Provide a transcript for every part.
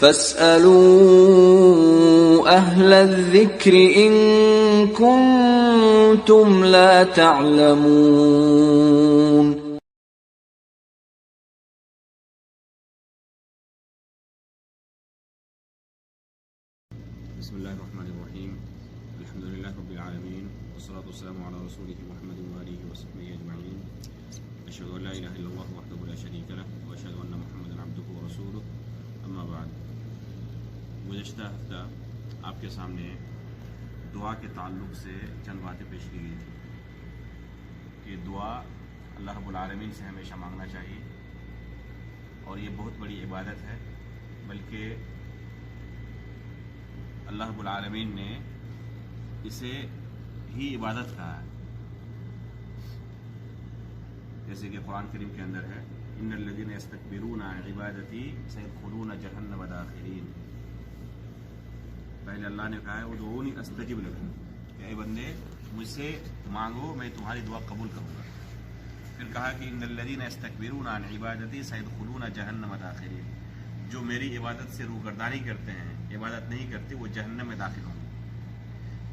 فاسألوا أهل الذكر إن كنتم لا تعلمون. بسم الله الرحمن الرحيم. الحمد لله رب العالمين، والصلاة والسلام على رسوله محمد وآله وصحبه أجمعين. أشهد أن لا إله إلا الله وحده لا شريك له، وأشهد أن محمدا عبده ورسوله. أما بعد، گزشتہ ہفتہ آپ کے سامنے دعا کے تعلق سے چند باتیں پیش کی گئی تھی کہ دعا اللہ رب العالمین سے ہمیشہ مانگنا چاہیے، اور یہ بہت بڑی عبادت ہے، بلکہ اللہ رب العالمین نے اسے ہی عبادت کہا ہے، جیسے کہ قرآن کریم کے اندر ہے ان الذین یستکبرون عن عبادتی سیدخلون جہنم داخرین. پہلے اللہ نے کہا ہے ادعونی استجب لکم، کہ اے بندے مجھ سے مانگو میں تمہاری دعا قبول کروں گا. پھر کہا کہ ان الذین یستکبرون عن عبادتی سیدخلون جہنم داخرین، جو میری عبادت سے روگردانی کرتے ہیں، عبادت نہیں کرتے، وہ جہنم میں داخل ہوں گے.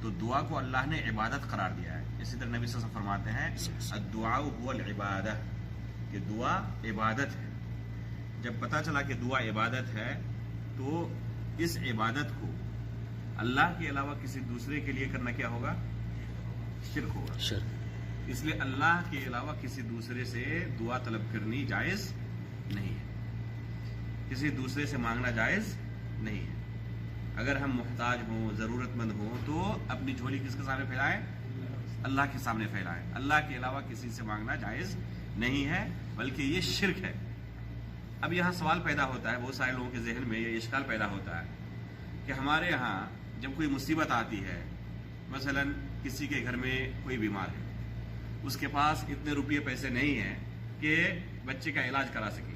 تو دعا کو اللہ نے عبادت قرار دیا ہے. اسی طرح نبی صلی اللہ علیہ وسلم فرماتے ہیں الدعاء هو العبادہ، کہ دعا عبادت ہے. جب پتہ چلا کہ دعا عبادت ہے تو اس عبادت کو اللہ کے علاوہ کسی دوسرے کے لیے کرنا کیا ہوگا؟ شرک ہوگا. اس لیے اللہ کے علاوہ کسی دوسرے سے دعا طلب کرنی جائز نہیں ہے، کسی دوسرے سے مانگنا جائز نہیں ہے. اگر ہم محتاج ہوں، ضرورت مند ہوں، تو اپنی جھولی کس کے سامنے پھیلائیں؟ اللہ کے سامنے پھیلائیں. اللہ کے علاوہ کسی سے مانگنا جائز نہیں ہے، بلکہ یہ شرک ہے. اب یہاں سوال پیدا ہوتا ہے، بہت سارے لوگوں کے ذہن میں یہ اشکال پیدا ہوتا ہے کہ ہمارے یہاں جب کوئی مصیبت آتی ہے، مثلا کسی کے گھر میں کوئی بیمار ہے، اس کے پاس اتنے روپے پیسے نہیں ہیں کہ بچے کا علاج کرا سکے،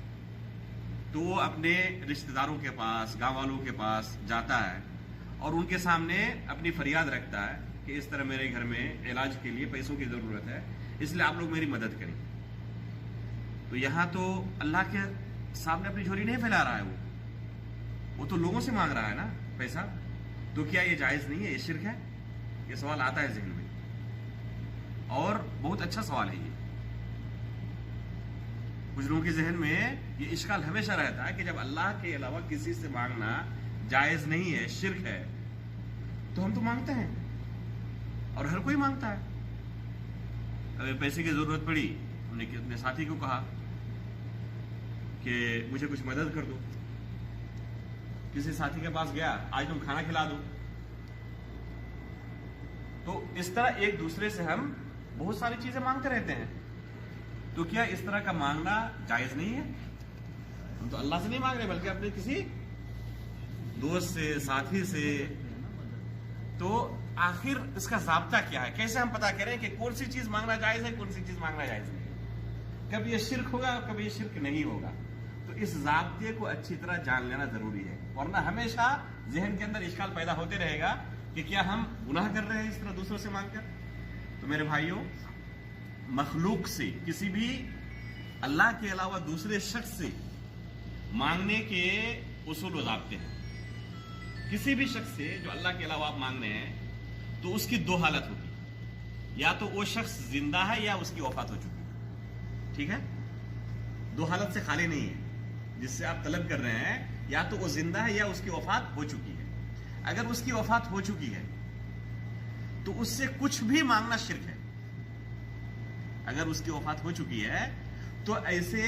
تو وہ اپنے رشتہ داروں کے پاس، گاؤں والوں کے پاس جاتا ہے اور ان کے سامنے اپنی فریاد رکھتا ہے کہ اس طرح میرے گھر میں علاج کے لیے پیسوں کی ضرورت ہے، اس لیے آپ لوگ میری مدد کریں. تو یہاں تو اللہ کے سامنے اپنی جھولی نہیں پھیلا رہا ہے، وہ تو لوگوں سے مانگ رہا ہے نا پیسہ. تو کیا یہ جائز نہیں ہے؟ یہ شرک ہے؟ یہ سوال آتا ہے ذہن میں، اور بہت اچھا سوال ہے. یہ کچھ لوگوں کے ذہن میں یہ اشکال ہمیشہ رہتا ہے کہ جب اللہ کے علاوہ کسی سے مانگنا جائز نہیں ہے، شرک ہے، تو ہم تو مانگتے ہیں، اور ہر کوئی مانگتا ہے. اگر پیسے کی ضرورت پڑی، ہم نے اپنے ساتھی کو کہا کہ مجھے کچھ مدد کر دو. کسی ساتھی کے پاس گیا، آج تم کھانا کھلا دو. تو اس طرح ایک دوسرے سے ہم بہت ساری چیزیں مانگتے رہتے ہیں. تو کیا اس طرح کا مانگنا جائز نہیں ہے؟ ہم تو اللہ سے نہیں مانگ رہے، بلکہ اپنے کسی دوست سے، ساتھی سے. تو آخر اس کا ضابطہ کیا ہے؟ کیسے ہم پتہ کریں کہ کون سی چیز مانگنا جائز ہے، کون سی چیز مانگنا جائز نہیں ہے؟ کبھی یہ شرک ہوگا، کبھی یہ شرک نہیں ہوگا. تو اس ضابطے کو اچھی طرح جان لینا ضروری ہے، ورنہ ہمیشہ ذہن کے اندر اشکال پیدا ہوتے رہے گا کہ کیا ہم گناہ کر رہے ہیں اس طرح دوسروں سے مانگ کر. تو میرے بھائیوں، مخلوق سے، کسی بھی اللہ کے علاوہ دوسرے شخص سے مانگنے کے اصول و ضابطے ہیں. کسی بھی شخص سے جو اللہ کے علاوہ آپ مانگ رہے ہیں، تو اس کی دو حالت ہوگی، یا تو وہ شخص زندہ ہے یا اس کی وفات ہو چکی ہے. ٹھیک ہے؟ دو حالت سے خالی نہیں ہے. جس سے آپ طلب کر رہے ہیں یا تو وہ زندہ ہے یا اس کی وفات ہو چکی ہے. اگر اس کی وفات ہو چکی ہے تو اس سے کچھ بھی مانگنا شرک ہے. اگر اس کی وفات ہو چکی ہے تو ایسے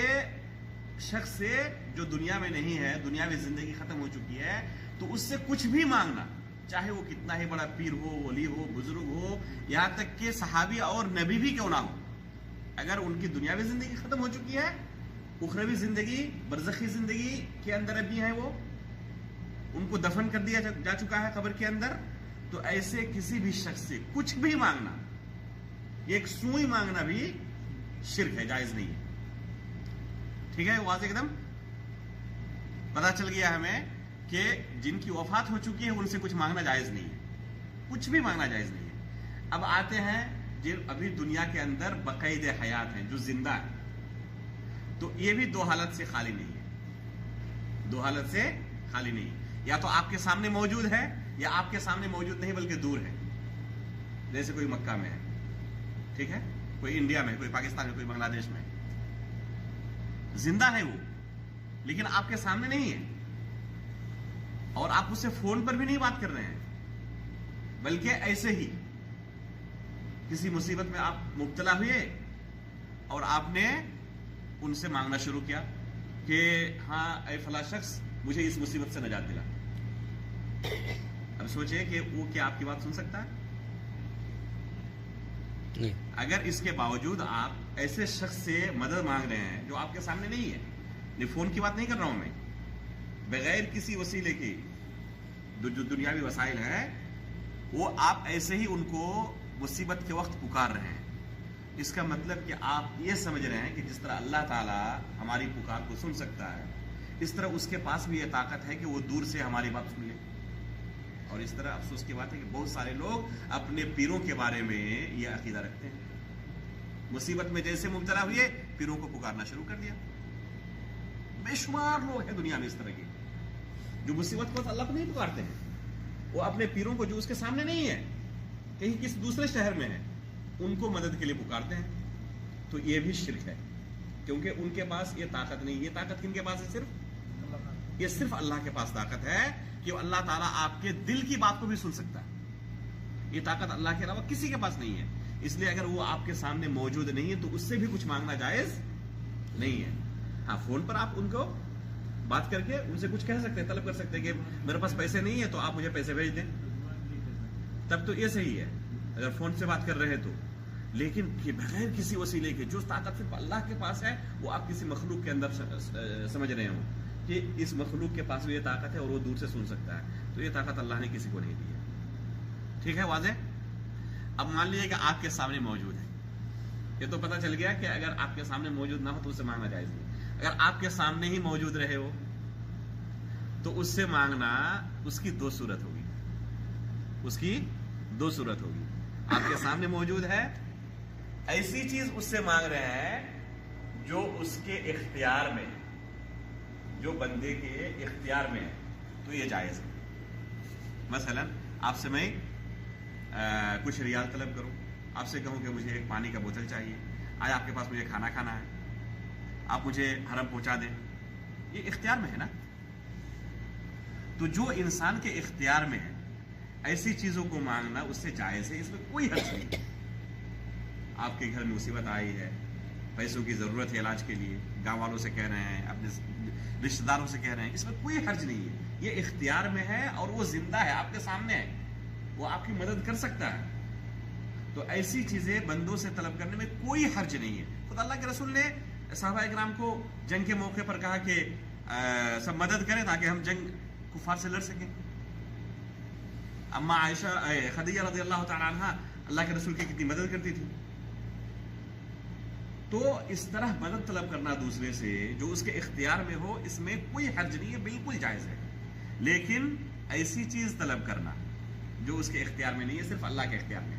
شخص سے جو دنیا میں نہیں ہے، دنیاوی زندگی ختم ہو چکی ہے، تو اس سے کچھ بھی مانگنا، چاہے وہ کتنا ہی بڑا پیر ہو، ولی ہو، بزرگ ہو، یہاں تک کہ صحابی اور نبی بھی کیوں نہ ہو، اگر ان کی دنیاوی زندگی ختم ہو چکی ہے، اخروی زندگی، برزخی زندگی کے اندر ابھی ہیں، وہ ان کو دفن کر دیا جا چکا ہے قبر کے اندر، تو ایسے کسی بھی شخص سے کچھ بھی مانگنا، ایک سوئی مانگنا بھی شرک ہے، جائز نہیں ہے. ٹھیک ہے؟ واضح ایک دم پتہ چل گیا ہمیں کہ جن کی وفات ہو چکی ہے ان سے کچھ مانگنا جائز نہیں ہے، کچھ بھی مانگنا جائز نہیں ہے. اب آتے ہیں جو ابھی دنیا کے اندر بقید حیات ہیں، جو زندہ ہیں، تو یہ بھی دو حالت سے خالی نہیں ہے. دو حالت سے خالی نہیں ہے. یا تو آپ کے سامنے موجود ہے یا آپ کے سامنے موجود نہیں بلکہ دور ہے. جیسے کوئی مکہ میں ہے, ٹھیک ہے, کوئی انڈیا میں, کوئی پاکستان میں, کوئی بنگلہ دیش میں, زندہ ہے وہ لیکن آپ کے سامنے نہیں ہے, اور آپ اس سے فون پر بھی نہیں بات کر رہے ہیں, بلکہ ایسے ہی کسی مصیبت میں آپ مبتلا ہوئے اور آپ نے ان سے مانگنا شروع کیا کہ ہاں اے فلاں شخص مجھے اس مصیبت سے نجات دلا. اب سوچئے کہ وہ کیا آپ کی بات سن سکتا ہے؟ نہیں. اگر اس کے باوجود آپ ایسے شخص سے مدد مانگ رہے ہیں جو آپ کے سامنے نہیں ہے, یہ فون کی بات نہیں کر رہا ہوں میں, بغیر کسی وسیلے کی جو دنیاوی وسائل ہیں, وہ آپ ایسے ہی ان کو مصیبت کے وقت پکار رہے ہیں, اس کا مطلب کہ آپ یہ سمجھ رہے ہیں کہ جس طرح اللہ تعالیٰ ہماری پکار کو سن سکتا ہے, اس طرح اس کے پاس بھی یہ طاقت ہے کہ وہ دور سے ہماری بات سن لے. اور اس طرح افسوس کی بات ہے کہ بہت سارے لوگ اپنے پیروں کے بارے میں یہ عقیدہ رکھتے ہیں, مصیبت میں جیسے مبتلا ہوئے پیروں کو پکارنا شروع کر دیا. بے شمار لوگ ہیں دنیا میں اس طرح کے جو مصیبت کو اللہ کو نہیں پکارتے ہیں, وہ اپنے پیروں کو جو اس کے سامنے نہیں ہے, کہیں کسی دوسرے شہر میں ہے, ان کو مدد کے لیے پکارتے ہیں. تو یہ بھی شرک ہے, کیونکہ ان کے پاس یہ طاقت نہیں. یہ طاقت کن کے پاس ہے؟ صرف اللہ کے پاس طاقت ہے کہ اللہ تعالیٰ آپ کے دل کی بات کو بھی سن سکتا ہے. یہ طاقت اللہ کے علاوہ کسی کے پاس نہیں ہے. اس لیے اگر وہ آپ کے سامنے موجود نہیں ہے تو اس سے بھی کچھ مانگنا جائز نہیں ہے. ہاں, فون پر آپ ان کو بات کر کے ان سے کچھ کہہ سکتے ہیں, طلب کر سکتے ہیں کہ میرے پاس پیسے نہیں ہے تو آپ مجھے پیسے بھیج دیں, تب تو یہ صحیح ہے اگر فون سے بات کر رہے تو. لیکن کہ بغیر کسی وسیلے کے جو طاقت صرف اللہ کے پاس ہے, وہ آپ کسی مخلوق کے اندر سمجھ رہے ہوں کہ اس مخلوق کے پاس بھی یہ طاقت ہے اور وہ دور سے سن سکتا ہے, تو یہ طاقت اللہ نے کسی کو نہیں دی ہے. ٹھیک ہے, واضح؟ اب مان لیجیے کہ آپ کے سامنے موجود ہے, یہ تو پتہ چل گیا کہ اگر آپ کے سامنے موجود نہ ہو تو اس سے مانگنا جائز نہیں. اگر آپ کے سامنے ہی موجود رہے ہو تو اس سے مانگنا, اس کی دو صورت ہوگی. اس کی دو صورت ہوگی. آپ کے سامنے موجود ہے, ایسی چیز اس سے مانگ رہے ہیں جو اس کے اختیار میں ہے, جو بندے کے اختیار میں ہے, تو یہ جائز ہے. مثلا آپ سے میں کچھ ریال طلب کروں, آپ سے کہوں کہ مجھے ایک پانی کا بوتل چاہیے, آیا آپ کے پاس مجھے کھانا کھانا ہے, آپ مجھے حرم پہنچا دیں, یہ اختیار میں ہے نا. تو جو انسان کے اختیار میں ہے ایسی چیزوں کو مانگنا اس سے جائز ہے, اس میں کوئی حرج نہیں. آپ کے گھر میں مصیبت آئی ہے, پیسوں کی ضرورت ہے علاج کے لیے, گاؤں والوں سے کہہ رہے ہیں, اپنے رشتہ داروں سے کہہ رہے ہیں, اس میں کوئی حرج نہیں ہے. یہ اختیار میں ہے اور وہ زندہ ہے, آپ کے سامنے ہے, وہ آپ کی مدد کر سکتا ہے. تو ایسی چیزیں بندوں سے طلب کرنے میں کوئی حرج نہیں ہے. خود اللہ کے رسول نے صحابہ اکرام کو جنگ کے موقع پر کہا کہ سب مدد کریں تاکہ ہم جنگ کفار سے لڑ سکیں. اما عائشہ خدیجہ رضی اللہ تعالی عنہ اللہ کے رسول کی کتنی مدد کرتی تھی. تو اس طرح مدد طلب کرنا دوسرے سے جو اس کے اختیار میں ہو, اس میں کوئی حرج نہیں ہے, بالکل جائز ہے. لیکن ایسی چیز طلب کرنا جو اس کے اختیار میں نہیں ہے, صرف اللہ کے اختیار میں,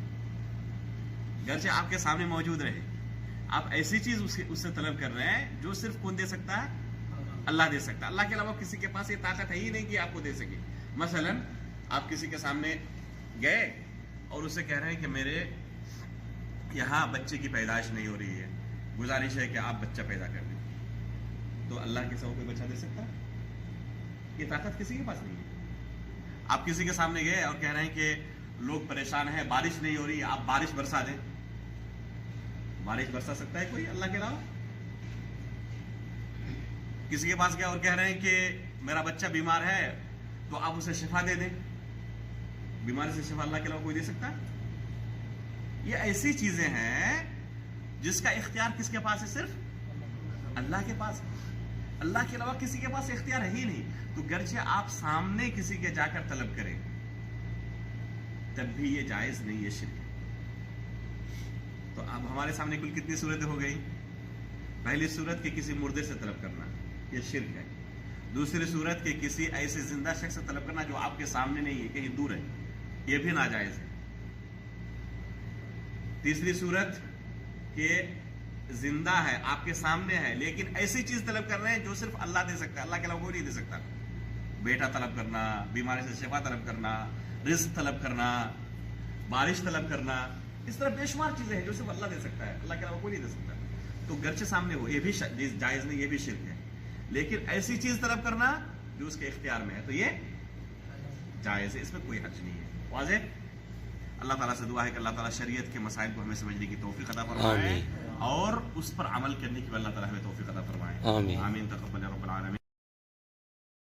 گرچہ آپ کے سامنے موجود رہے, آپ ایسی چیز اس سے طلب کر رہے ہیں جو صرف کون دے سکتا ہے؟ اللہ دے سکتا ہے. اللہ کے علاوہ کسی کے پاس یہ طاقت ہے ہی نہیں کہ آپ کو دے سکے. مثلا آپ کسی کے سامنے گئے اور اسے کہہ رہے ہیں کہ میرے یہاں بچے کی پیدائش نہیں ہو رہی ہے, گزارش ہے کہ آپ بچہ پیدا کر دیں. تو اللہ کے سوا کوئی بچہ دے سکتا ہے؟ یہ طاقت کسی کے پاس نہیں ہے. آپ کسی کے سامنے گئے اور کہہ رہے ہیں کہ لوگ پریشان ہیں, بارش نہیں ہو رہی, آپ بارش برسا دیں. بارش برسا سکتا ہے کوئی اللہ کے علاوہ؟ کسی کے پاس گیا اور کہہ رہے ہیں کہ میرا بچہ بیمار ہے تو آپ اسے شفا دے دیں. بیماری سے شفا اللہ کے علاوہ کوئی دے سکتا ہے؟ یہ ایسی چیزیں ہیں جس کا اختیار کس کے پاس ہے؟ صرف اللہ کے پاس. اللہ کے علاوہ کسی کے پاس اختیار ہے ہی نہیں. تو گرچہ آپ سامنے کسی کے جا کر طلب کریں تب بھی یہ جائز نہیں, یہ شرک ہے. تو اب ہمارے سامنے کل کتنی صورتیں ہو گئی؟ پہلی صورت کہ کسی مردے سے طلب کرنا, یہ شرک ہے. دوسری صورت کہ کسی ایسے زندہ شخص سے طلب کرنا جو آپ کے سامنے نہیں ہے, کہیں دور ہے, یہ بھی ناجائز ہے. تیسری صورت کہ زندہ ہے, آپ کے سامنے ہے, لیکن ایسی چیز طلب کر رہے ہیں جو صرف اللہ دے سکتا ہے, اللہ کے علاوہ کوئی نہیں دے سکتا. بیٹا طلب کرنا، بیماری سے شفا طلب کرنا، رزق طلب کرنا، بارش طلب کرنا، اس طرح بے شمار چیزیں ہیں جو صرف اللہ دے سکتا ہے، اللہ کے علاوہ کوئی نہیں دے سکتا. تو گرچہ سامنے ہو یہ بھی جائز نہیں، یہ بھی شرک ہے، لیکن ایسی چیز طلب کرنا جو اس کے اختیار میں ہے تو یہ جائز ہے، اس میں کوئی حرج نہیں ہے. واضح؟ اللہ تعالیٰ سے دعا ہے کہ اللہ تعالیٰ شریعت کے مسائل کو ہمیں سمجھنے کی توفیق عطا فرمائے اور اس پر عمل کرنے کی اللہ تعالیٰ ہمیں توفیق عطا فرمائے. آمین. تقبل رب العالمین.